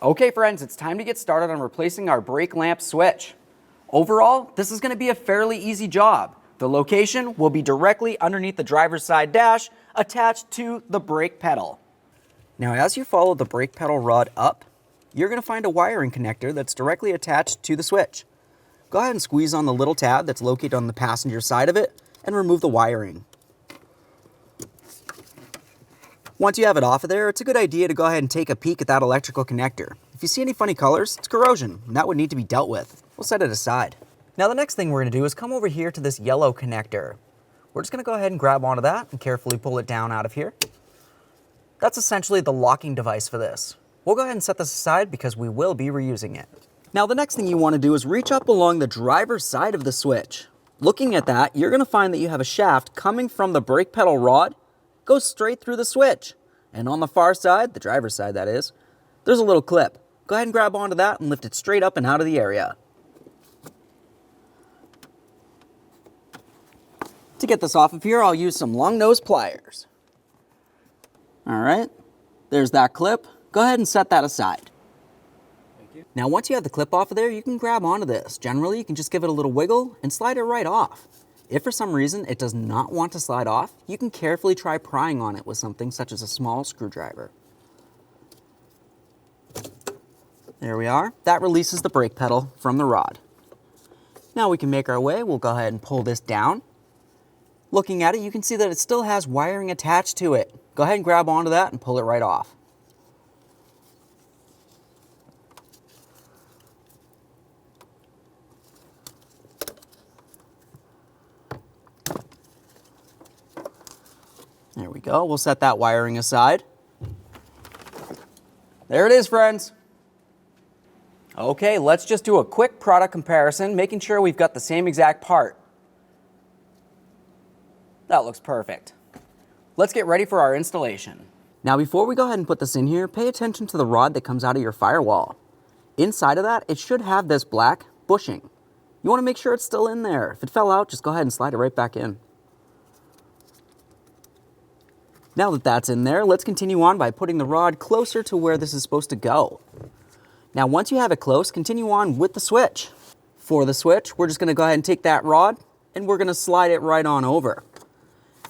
Okay friends, it's time to get started on replacing our brake lamp switch. Overall, this is going to be a fairly easy job. The location will be directly underneath the driver's side dash, attached to the brake pedal. Now as you follow the brake pedal rod up, you're going to find a wiring connector that's directly attached to the switch. Go ahead and squeeze on the little tab that's located on the passenger side of it and remove the wiring. Once you have it off of there, it's a good idea to go ahead and take a peek at that electrical connector. If you see any funny colors, it's corrosion, and that would need to be dealt with. We'll set it aside. Now the next thing we're going to do is come over here to this yellow connector. We're just going to go ahead and grab onto that and carefully pull it down out of here. That's essentially the locking device for this. We'll go ahead and set this aside because we will be reusing it. Now the next thing you want to do is reach up along the driver's side of the switch. Looking at that, you're going to find that you have a shaft coming from the brake pedal rod, goes straight through the switch. And on the far side, the driver's side that is, there's a little clip. Go ahead and grab onto that and lift it straight up and out of the area. To get this off of here, I'll use some long nose pliers. All right, there's that clip. Go ahead and set that aside. Thank you. Now once you have the clip off of there, you can grab onto this. Generally, you can just give it a little wiggle and slide it right off. If for some reason it does not want to slide off, you can carefully try prying on it with something such as a small screwdriver. There we are. That releases the brake pedal from the rod. Now we can make our way. We'll go ahead and pull this down. Looking at it, you can see that it still has wiring attached to it. Go ahead and grab onto that and pull it right off. There we go. We'll set that wiring aside. There it is, friends. Okay, let's just do a quick product comparison, making sure we've got the same exact part. That looks perfect. Let's get ready for our installation. Now before we go ahead and put this in here, pay attention to the rod that comes out of your firewall. Inside of that, it should have this black bushing. You want to make sure it's still in there. If it fell out, just go ahead and slide it right back in. Now that that's in there, let's continue on by putting the rod closer to where this is supposed to go. Now once you have it close, continue on with the switch. For the switch, we're just going to go ahead and take that rod and we're going to slide it right on over.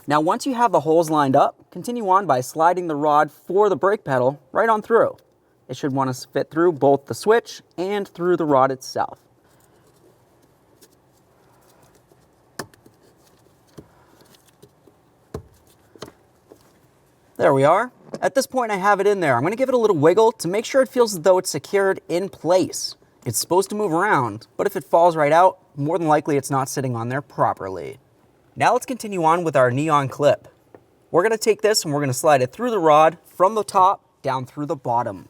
Now once you have the holes lined up, continue on by sliding the rod for the brake pedal right on through. It should want to fit through both the switch and through the rod itself. There we are. At this point I have it in there. I'm going to give it a little wiggle to make sure it feels as though it's secured in place. It's supposed to move around, but if it falls right out, more than likely it's not sitting on there properly. Now let's continue on with our neon clip. We're going to take this and we're going to slide it through the rod from the top down through the bottom.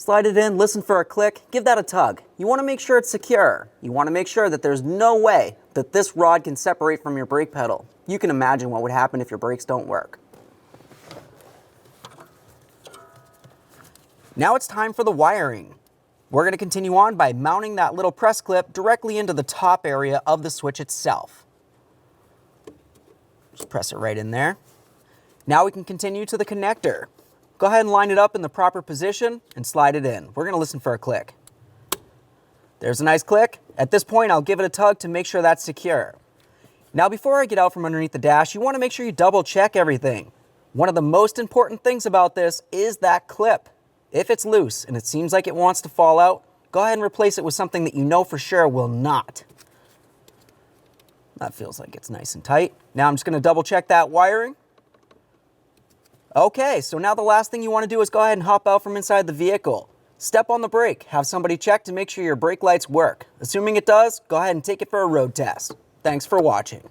Slide it in, listen for a click, give that a tug. You want to make sure it's secure. You want to make sure that there's no way that this rod can separate from your brake pedal. You can imagine what would happen if your brakes don't work. Now it's time for the wiring. We're going to continue on by mounting that little press clip directly into the top area of the switch itself. Just press it right in there. Now we can continue to the connector. Go ahead and line it up in the proper position and slide it in. We're going to listen for a click. There's a nice click. At this point, I'll give it a tug to make sure that's secure. Now, before I get out from underneath the dash, you want to make sure you double check everything. One of the most important things about this is that clip. If it's loose and it seems like it wants to fall out, go ahead and replace it with something that you know for sure will not. That feels like it's nice and tight. Now I'm just going to double check that wiring. Okay, so now the last thing you want to do is go ahead and hop out from inside the vehicle. Step on the brake, have somebody check to make sure your brake lights work. Assuming it does, go ahead and take it for a road test. Thanks for watching.